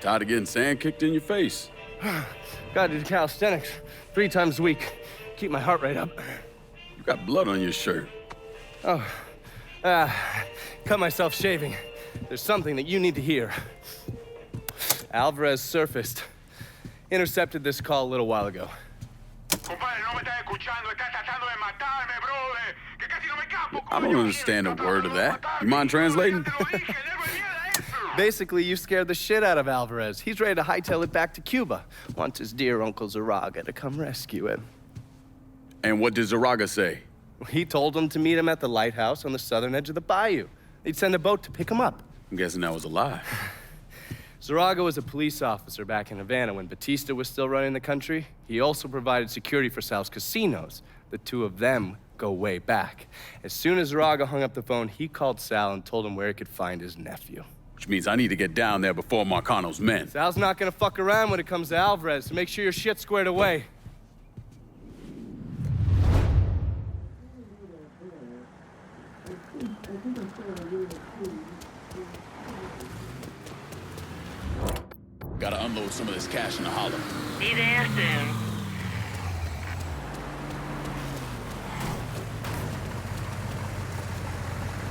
Tired of getting sand kicked in your face? Gotta do calisthenics 3 times a week. Keep my heart rate up. You got blood on your shirt. Oh, cut myself shaving. There's something that you need to hear. Alvarez surfaced. Intercepted this call a little while ago. I don't understand a word of that. You mind translating? Basically, you scared the shit out of Alvarez. He's ready to hightail it back to Cuba. Wants his dear Uncle Zaraga to come rescue him. And what did Zaraga say? He told him to meet him at the lighthouse on the southern edge of the bayou. He'd send a boat to pick him up. I'm guessing that was a lie. Zaraga was a police officer back in Havana when Batista was still running the country. He also provided security for Sal's casinos. The two of them go way back. As soon as Zaraga hung up the phone, he called Sal and told him where he could find his nephew. Which means I need to get down there before Marcano's men. Sal's not gonna fuck around when it comes to Alvarez, so make sure your shit's squared away. Gotta unload some of this cash in the hollow. Be there soon.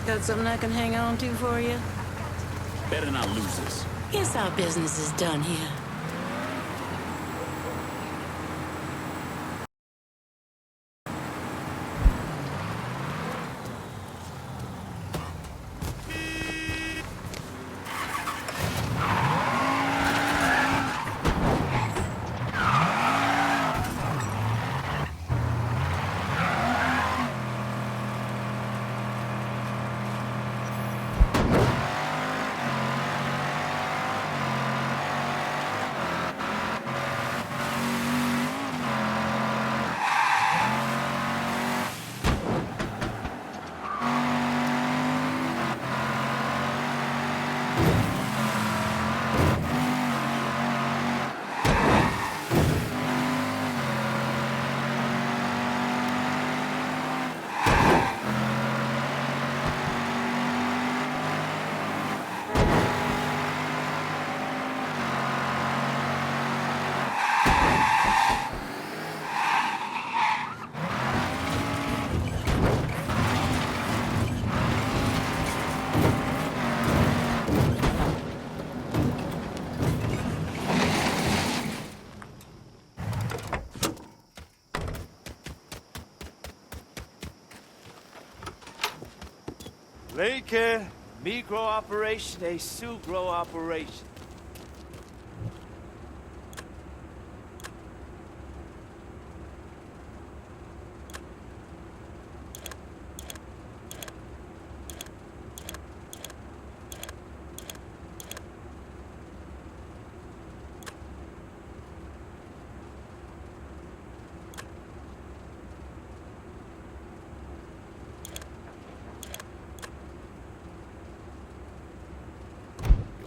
Got something I can hang on to for you? Better not lose this. Guess our business is done here. Lincoln, me grow operation, a Sioux grow operation.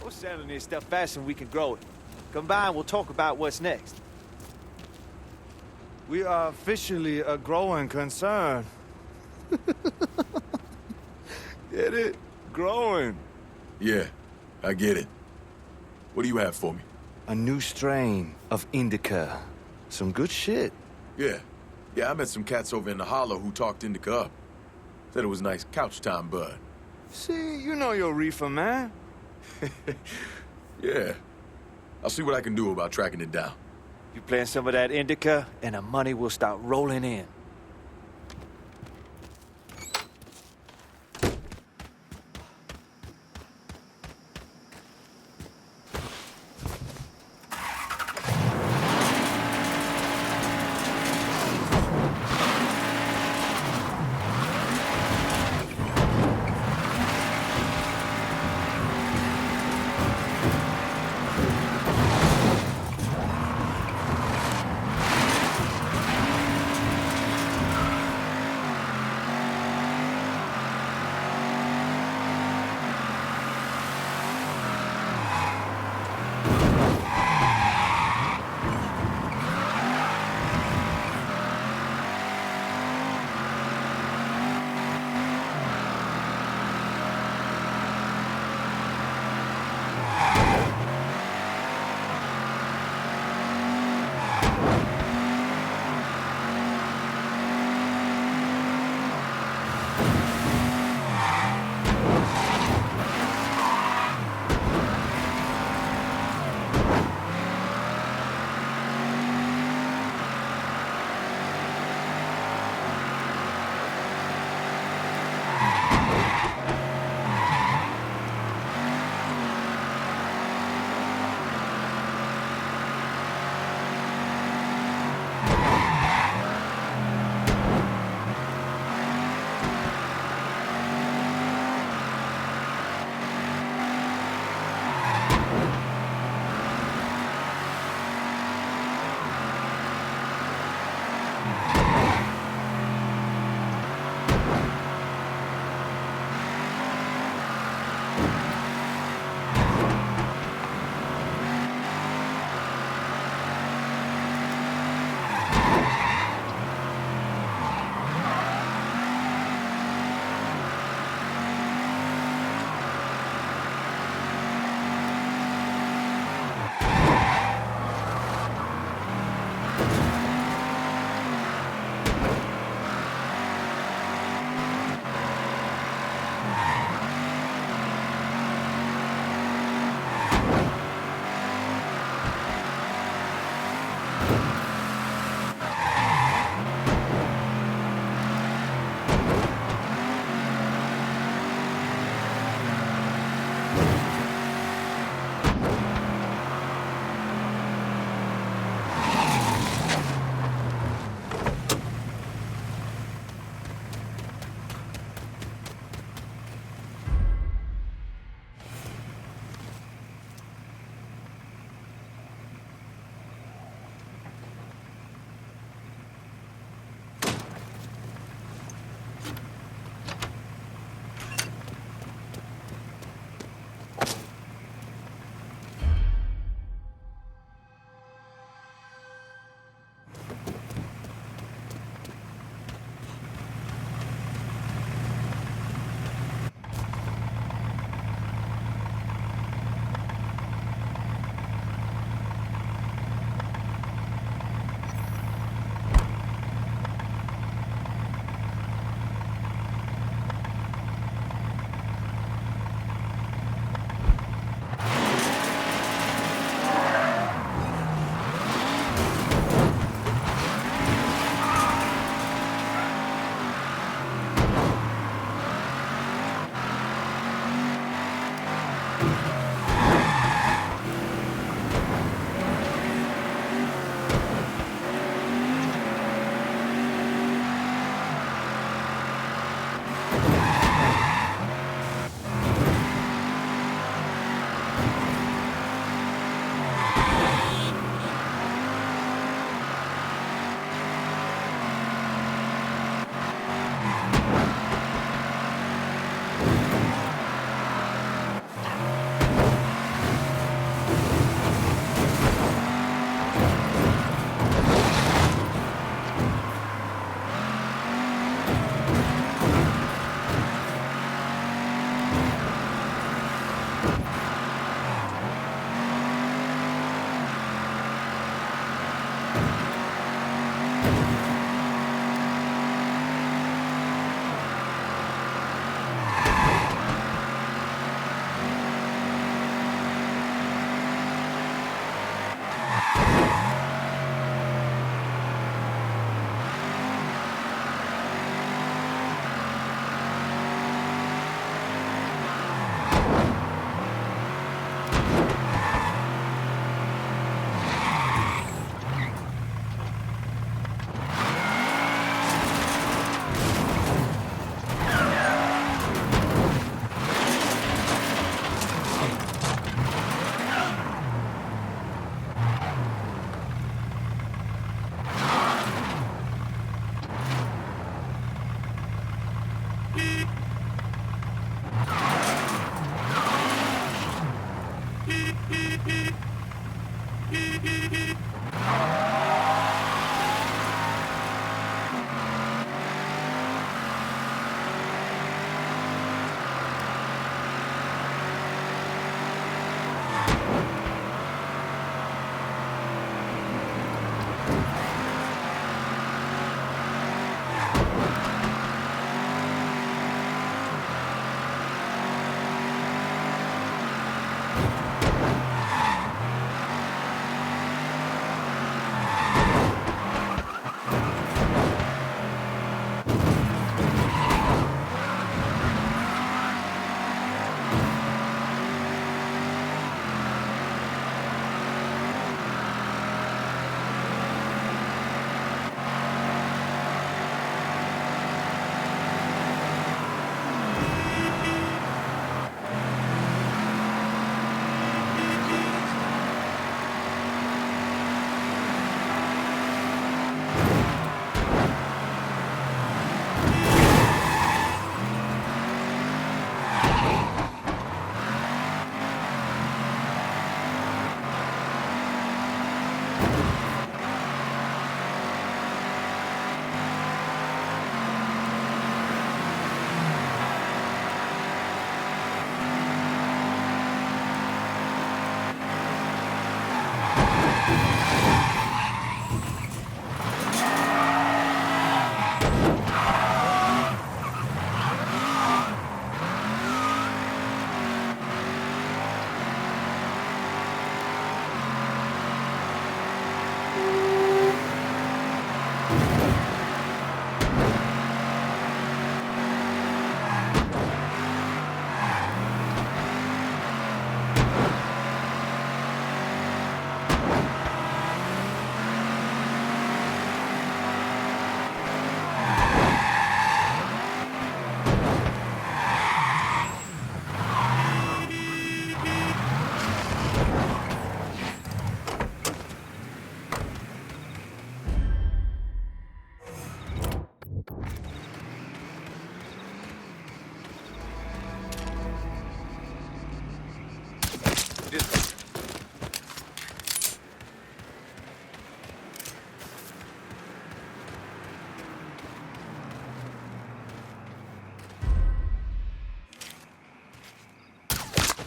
We're selling this stuff faster than we can grow it. Combined, we'll talk about what's next. We are officially a growing concern. Get it? Growing. Yeah, I get it. What do you have for me? A new strain of indica. Some good shit. Yeah, I met some cats over in the hollow who talked indica up. Said it was nice couch time bud. See, you know your reefer, man. Yeah. I'll see what I can do about tracking it down. You plant some of that indica, and the money will start rolling in.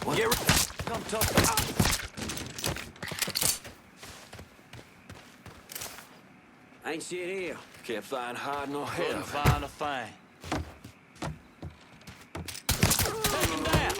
Come talk. Ain't shit here. Can't find hard nor hell. Couldn't find a thing. Take him down.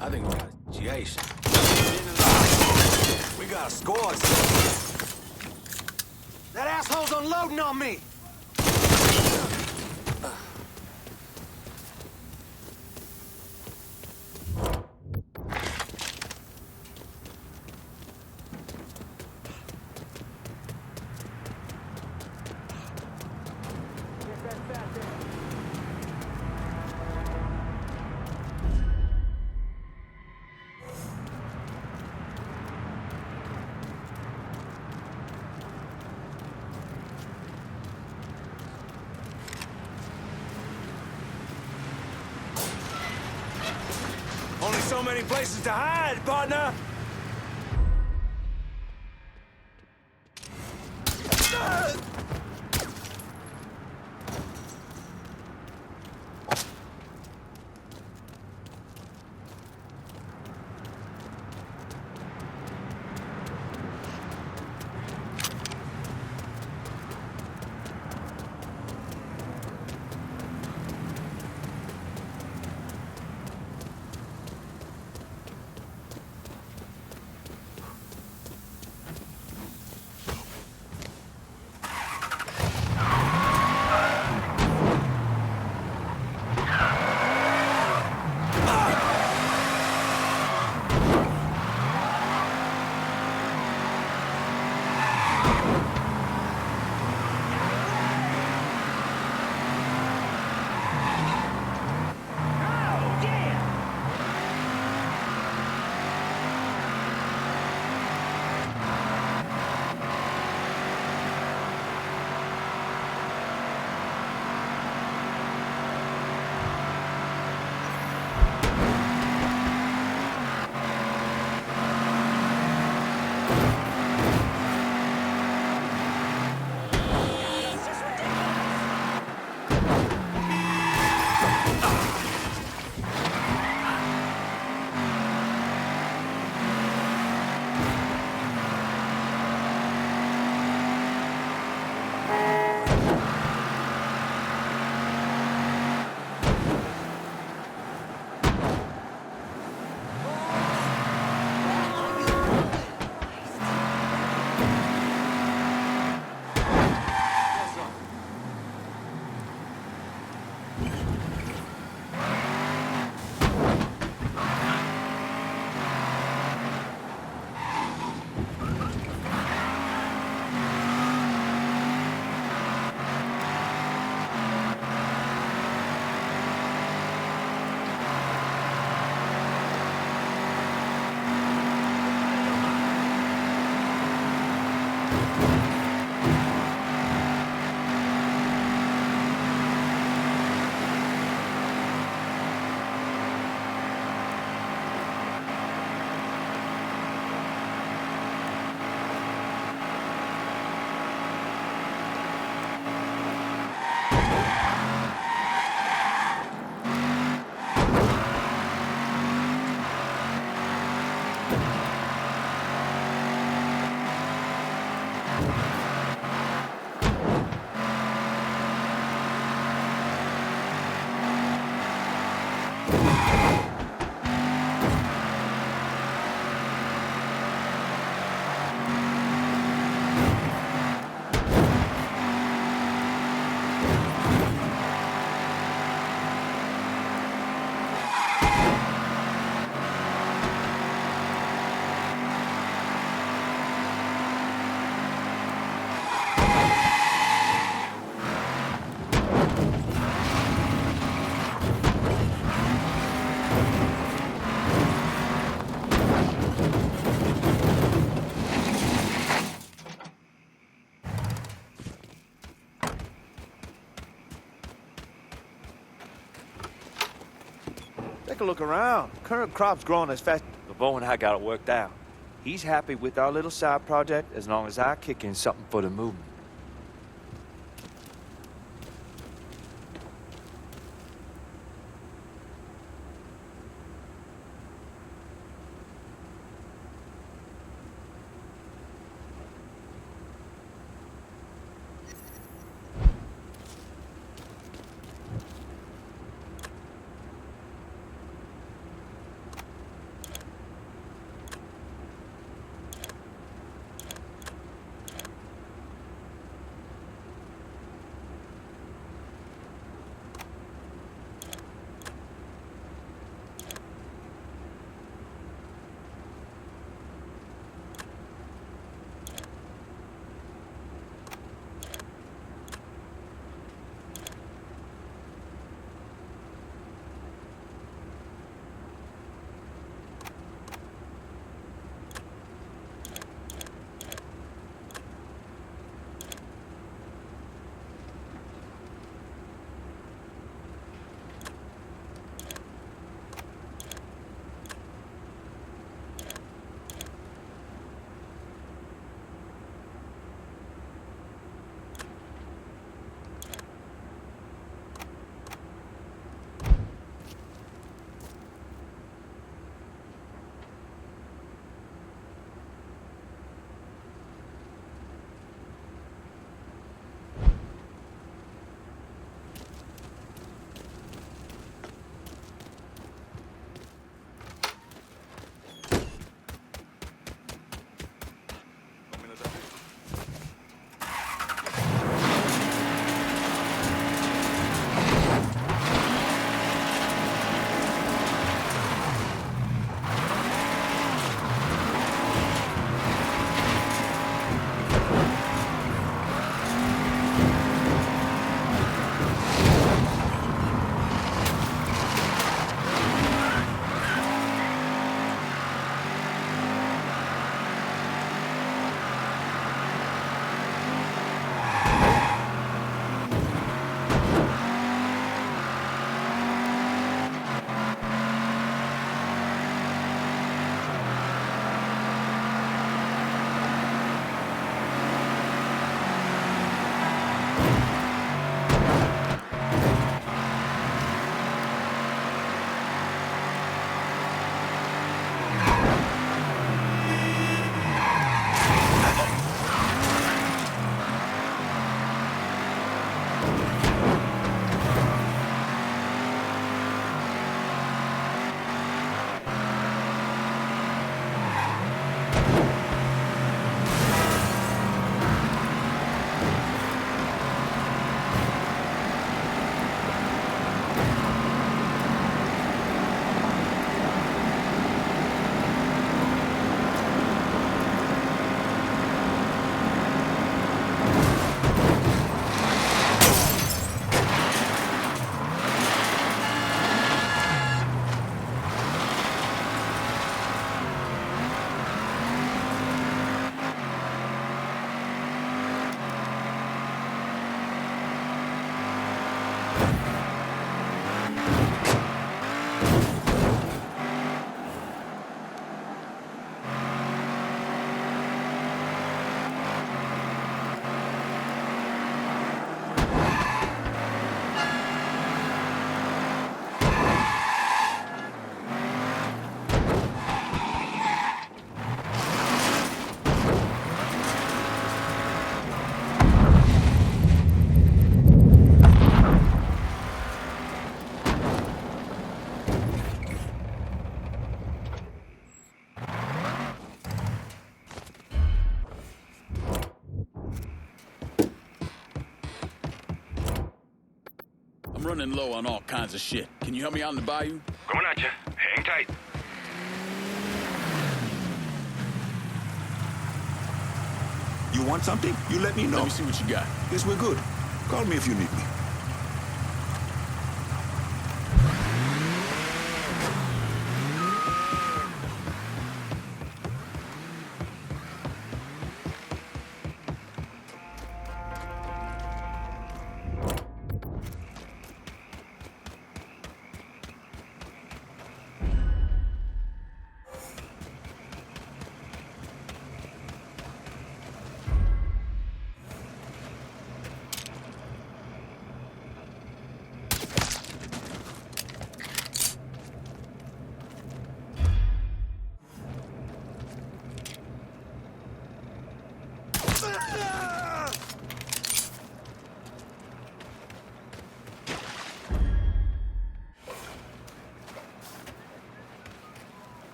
I think we got Jason. We got a squad. That asshole's unloading on me! Only so many places to hide, partner! Take a look around. Current crop's growing as fast. The Bo and I got it worked out. He's happy with our little side project as long as I kick in something for the movement. I'm running low on all kinds of shit. Can you help me out in the bayou? Going at you. Hang tight. You want something? You let me know. Let me see what you got. Yes, we're good. Call me if you need me.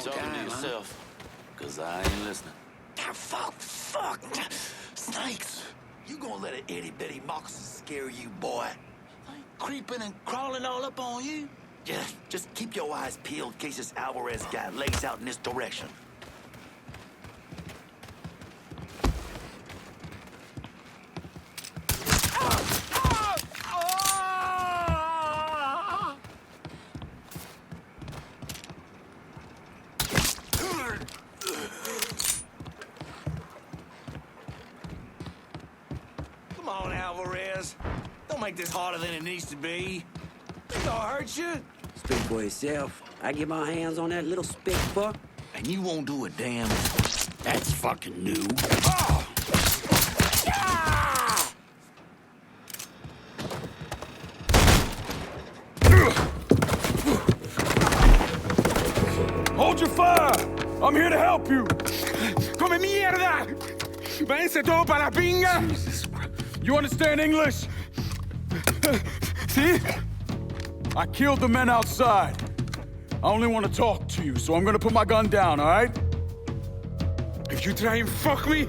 Talking to yourself, cause I ain't listening. Fuck. Snakes. You gonna let an itty-bitty moccasin scare you, boy? Like creeping and crawling all up on you? Yeah, just keep your eyes peeled in case this Alvarez guy lays out in this direction. Come on, Alvarez. Don't make this harder than it needs to be. It's gonna hurt you. Speak for yourself. I get my hands on that little spit fuck. And you won't do a damn. That's fucking new. Oh! Ah! Hold your fire! I'm here to help you! Come mierda! Váyanse todo para la pinga! You understand English? See? I killed the men outside. I only want to talk to you, so I'm gonna put my gun down, all right? If you try and fuck me,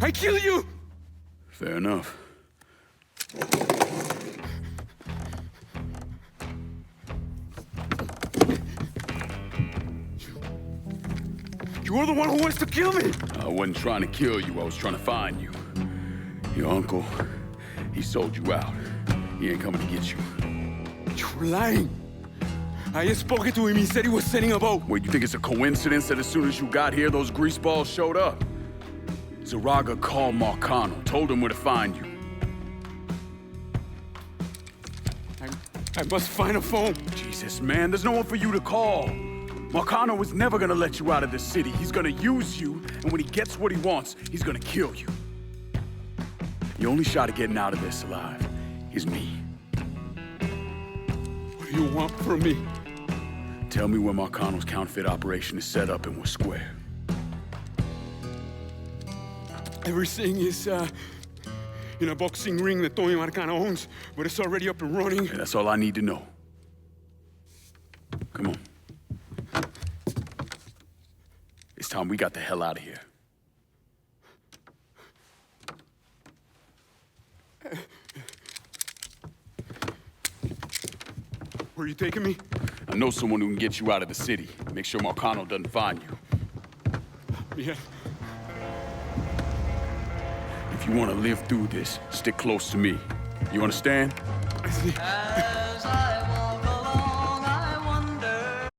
I kill you! Fair enough. You're the one who wants to kill me! I wasn't trying to kill you, I was trying to find you. Your uncle, he sold you out. He ain't coming to get you. You're lying. I just spoke to him, he said he was sending a boat. Wait, you think it's a coincidence that as soon as you got here, those greaseballs showed up? Zaraga called Marcano, told him where to find you. I must find a phone. Jesus, man, there's no one for you to call. Marcano is never gonna let you out of this city. He's gonna use you, and when he gets what he wants, he's gonna kill you. The only shot at getting out of this alive is me. What do you want from me? Tell me where Marcano's counterfeit operation is set up and we're square. Everything is, in a boxing ring that Tony Marcano owns, but it's already up and running. Okay, that's all I need to know. Come on. It's time we got the hell out of here. Where are you taking me? I know someone who can get you out of the city. Make sure Marcano doesn't find you. Yeah. If you want to live through this, stick close to me. You understand? I see. As I walk along, I wonder.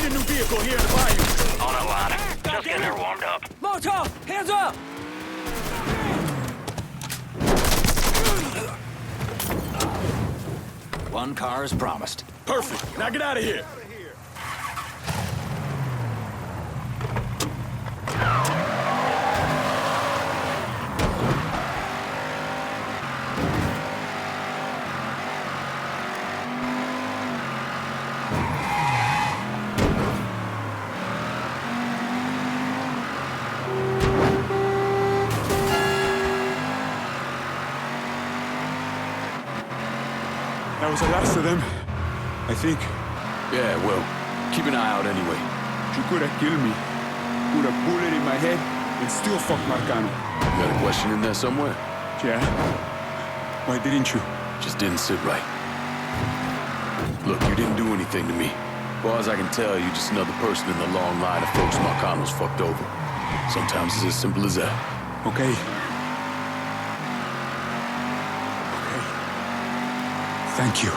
need a new vehicle here in the bayou. On a ladder. Just getting her warmed up. Molotov! Hands up! One car is promised. Perfect. Now get out of here. That was the last of them, I think. Yeah, well, keep an eye out anyway. You could have killed me. Put a bullet in my head and still fuck Marcano. You got a question in there somewhere? Yeah? Why didn't you? Just didn't sit right. Look, you didn't do anything to me. As far as I can tell, you're just another person in the long line of folks Marcano's fucked over. Sometimes it's as simple as that. Okay. Thank you.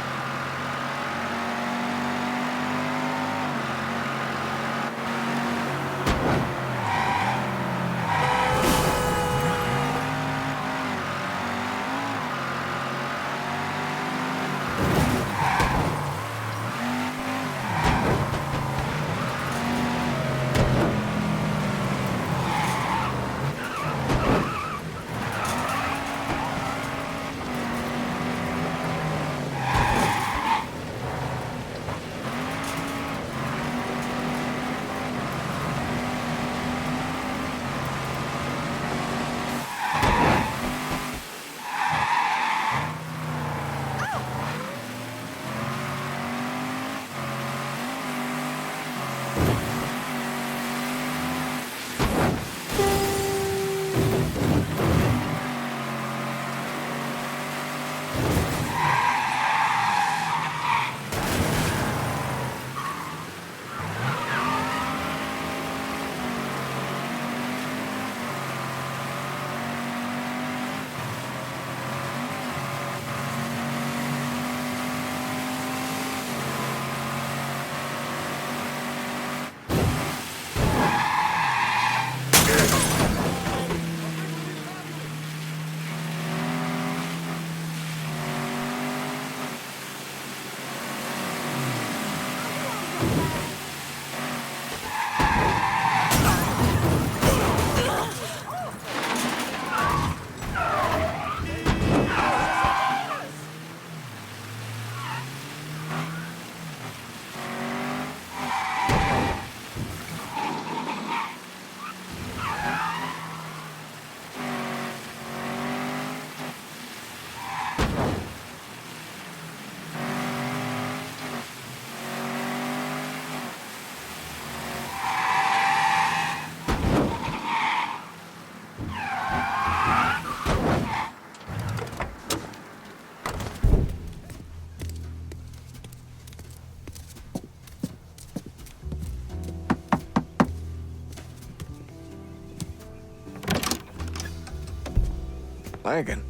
Lincoln,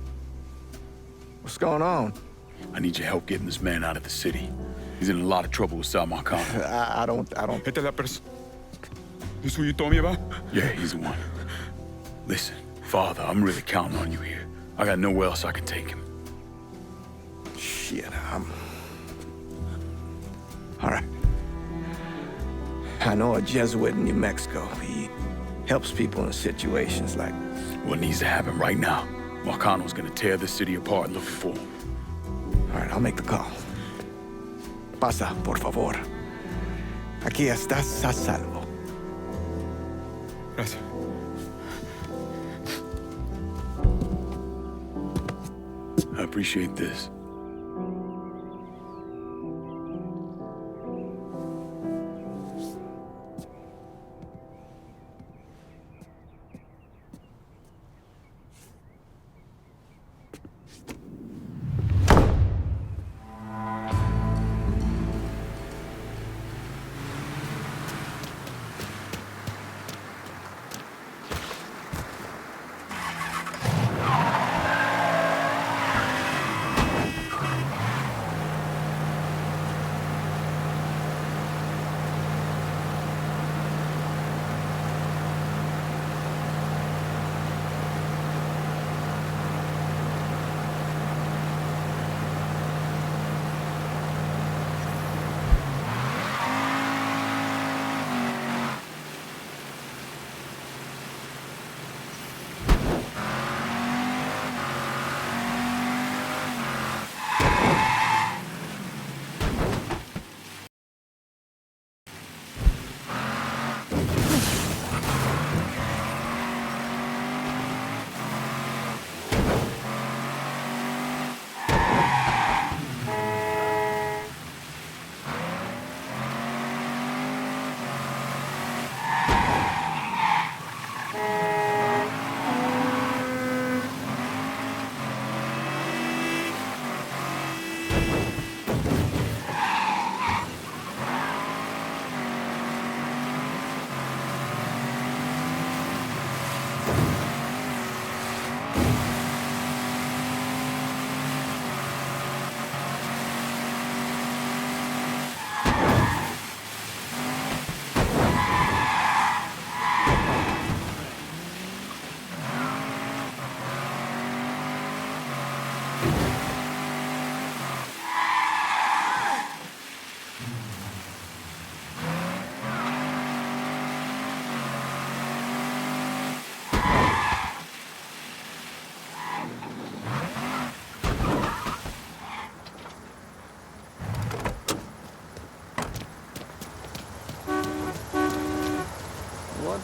what's going on? I need your help getting this man out of the city. He's in a lot of trouble with Sal Marcano. I don't... Esta es la person. This who you told me about? Yeah, he's the one. Listen, Father, I'm really counting on you here. I got nowhere else I can take him. Shit, all right. I know a Jesuit in New Mexico. He helps people in situations like... What needs to happen right now? Marcano's gonna tear this city apart looking for him. All right, I'll make the call. Pasa, por favor. Aquí estás a salvo. Gracias. I appreciate this.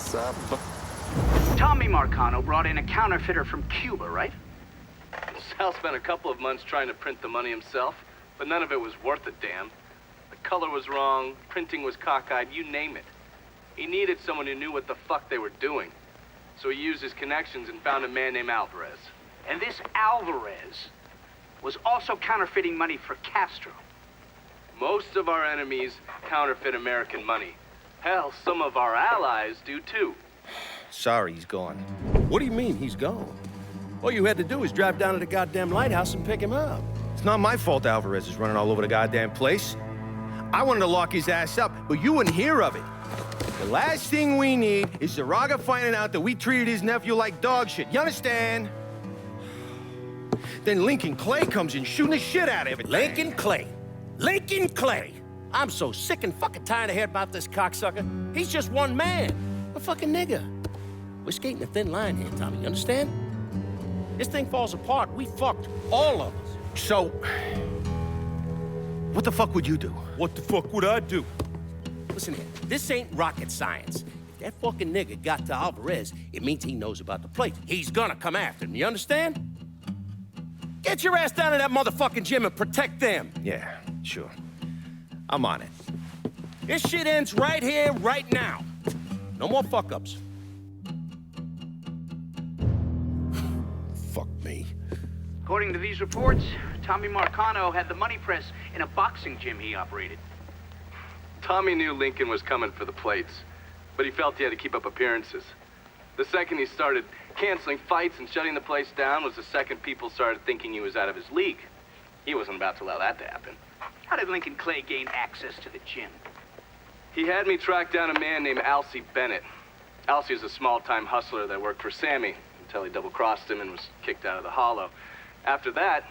What's up? Tommy Marcano brought in a counterfeiter from Cuba, right? Sal spent a couple of months trying to print the money himself, but none of it was worth a damn. The color was wrong, printing was cockeyed, you name it. He needed someone who knew what the fuck they were doing. So he used his connections and found a man named Alvarez. And this Alvarez was also counterfeiting money for Castro. Most of our enemies counterfeit American money. Hell, some of our allies do too. Sorry, he's gone. What do you mean he's gone? All you had to do was drive down to the goddamn lighthouse and pick him up. It's not my fault Alvarez is running all over the goddamn place. I wanted to lock his ass up, but you wouldn't hear of it. The last thing we need is Zaraga finding out that we treated his nephew like dog shit. You understand? Then Lincoln Clay comes in shooting the shit out of it. Lincoln Clay. Lincoln Clay. I'm so sick and fucking tired of hearing about this cocksucker. He's just one man. A fucking nigger. We're skating a thin line here, Tommy, you understand? This thing falls apart, we fucked. All of us. So, what the fuck would you do? What the fuck would I do? Listen here, this ain't rocket science. If that fucking nigga got to Alvarez, it means he knows about the place. He's gonna come after him, you understand? Get your ass down to that motherfucking gym and protect them. Yeah, sure. I'm on it. This shit ends right here, right now. No more fuck-ups. Fuck me. According to these reports, Tommy Marcano had the money press in a boxing gym he operated. Tommy knew Lincoln was coming for the plates, but he felt he had to keep up appearances. The second he started canceling fights and shutting the place down was the second people started thinking he was out of his league. He wasn't about to allow that to happen. How did Lincoln Clay gain access to the gym? He had me track down a man named Alcee Bennett. Alcee is a small-time hustler that worked for Sammy until he double-crossed him and was kicked out of the Hollow. After that,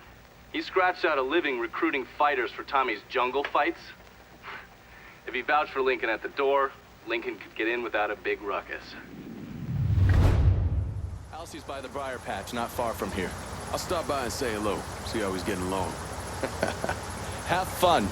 he scratched out a living recruiting fighters for Tommy's jungle fights. If he vouched for Lincoln at the door, Lincoln could get in without a big ruckus. Alcee's by the briar patch, not far from here. I'll stop by and say hello, see how he's getting along. Have fun.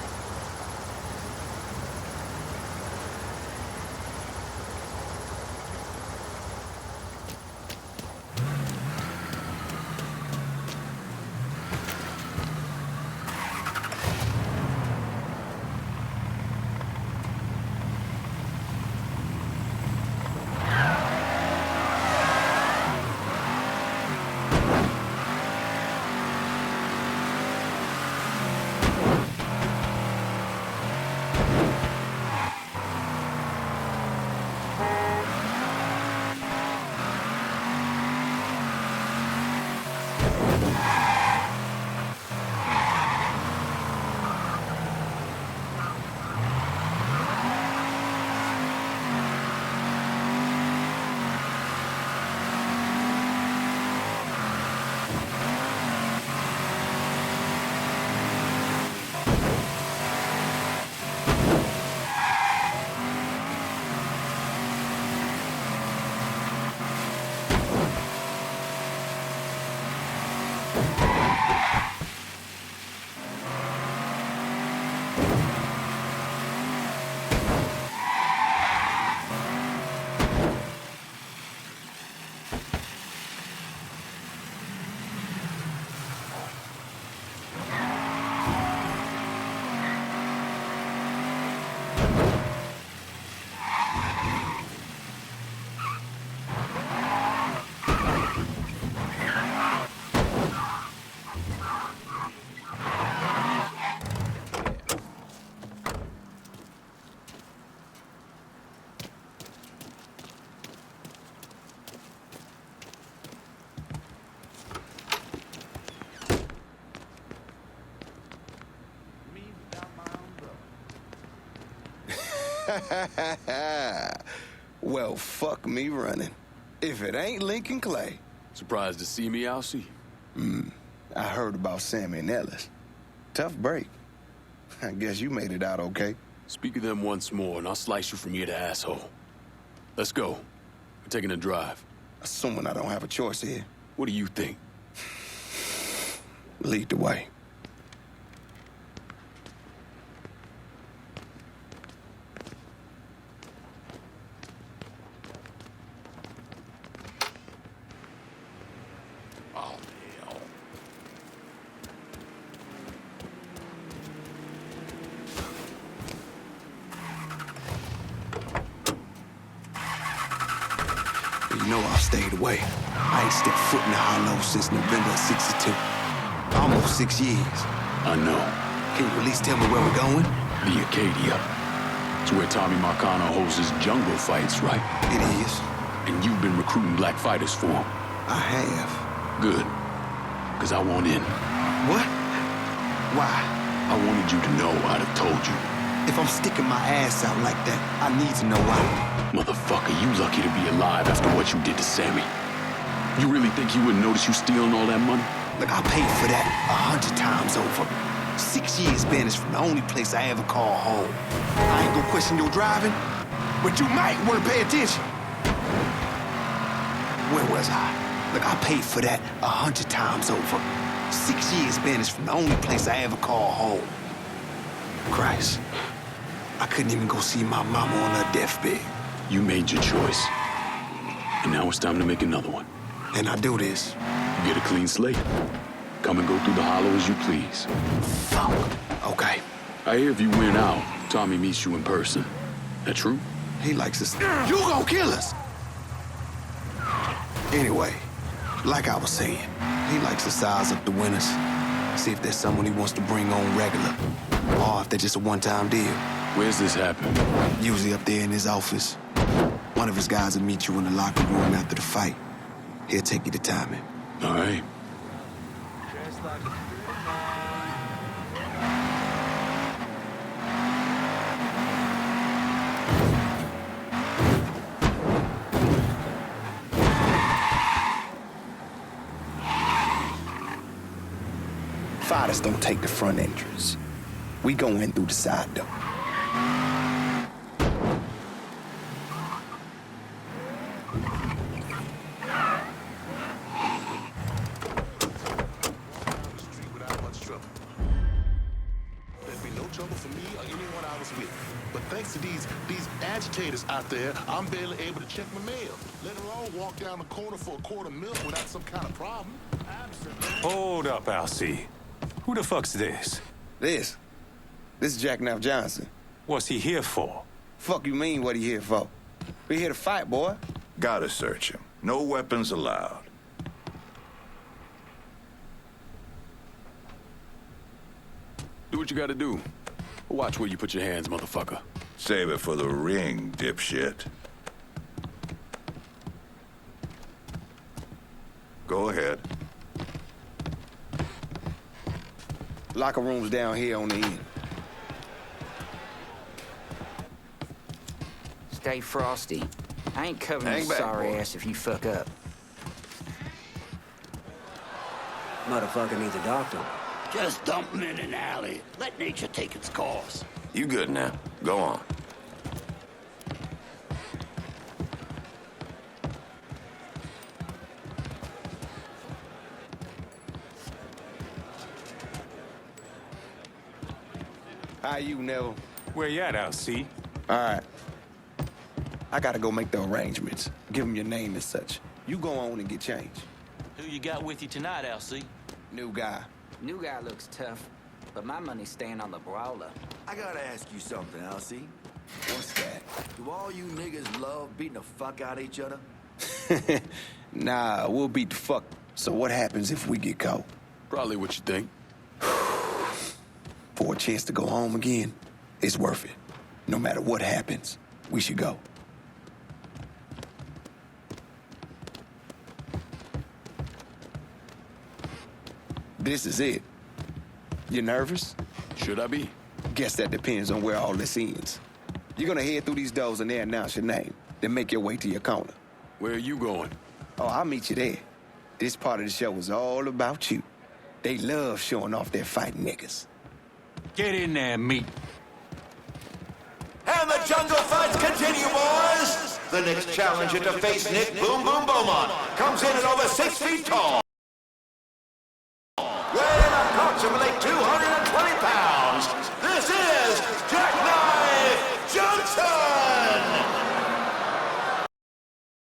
Well, fuck me running. If it ain't Lincoln Clay. Surprised to see me, Alcee? I heard about Sammy and Ellis. Tough break. I guess you made it out okay. Speak of them once more, and I'll slice you from ear to asshole. Let's go. We're taking a drive. Assuming I don't have a choice here. What do you think? Lead the way. you know I've stayed away. I ain't stepped foot in the hollow since November of '62. Almost 6 years. I know. Can you at least tell me where we're going? The Acadia. It's where Tommy Marcano holds his jungle fights, right? It is. And you've been recruiting black fighters for him. I have. Good. Because I want in. What? Why? I wanted you to know I'd have told you. If I'm sticking my ass out like that, I need to know why. Motherfucker, you lucky to be alive after what you did to Sammy. You really think he wouldn't notice you stealing all that money? Look, I paid for that 100 times over. 6 years banished from the only place I ever call home. I ain't gonna question your driving, but you might want to pay attention. Where was I? Look, I paid for that 100 times over. 6 years banished from the only place I ever call home. Christ, I couldn't even go see my mama on her deathbed. You made your choice. And now it's time to make another one. And I do this. You get a clean slate. Come and go through the hollow as you please. Fuck. Okay. I hear if you win out, Tommy meets you in person. That true? He likes us. You gonna kill us! Anyway, like I was saying, he likes to size up the winners. See if there's someone he wants to bring on regular. Or if they're just a one-time deal. Where's this happening? Usually up there in his office. One of his guys will meet you in the locker room after the fight. He'll take you to timing. All right. Fighters don't take the front entrance. We go in through the side door. Agitators out there, I'm barely able to check my mail. Let alone walk down the corner for a quart of milk without some kind of problem. Absolutely. Hold up, Alcee. Who the fuck's this? This is Jack Knapp Johnson. What's he here for? Fuck you mean what he here for? We here to fight, boy. Gotta search him. No weapons allowed. Do what you gotta do. Watch where you put your hands, motherfucker. Save it for the ring, dipshit. Go ahead. Locker room's down here on the end. Stay frosty. I ain't covering Hang your back, sorry boy. ass if you fuck up. Motherfucker needs a doctor. Just dump him in an alley. Let nature take its course. You good now. Go on. How you, Neville? Where you at, Alcee? All right. I gotta go make the arrangements. Give him your name and such. You go on and get changed. Who you got with you tonight, Alcee? New guy. New guy looks tough, but my money's staying on the brawler. I gotta ask you something, Alcee. What's that? Do all you niggas love beating the fuck out of each other? Nah, we'll beat the fuck. So what happens if we get caught? Probably what you think. For a chance to go home again, it's worth it. No matter what happens, we should go. This is it. You nervous? Should I be? Guess that depends on where all this ends. You're gonna head through these doors and they announce your name, then make your way to your corner. Where are you going? Oh, I'll meet you there. This part of the show is all about you. They love showing off their fighting niggas. Get in there, meat. And the jungle fights continue, boys! The next challenger to face Nick Boom Boom Beaumont comes in at over 6 feet tall. Weighing approximately 200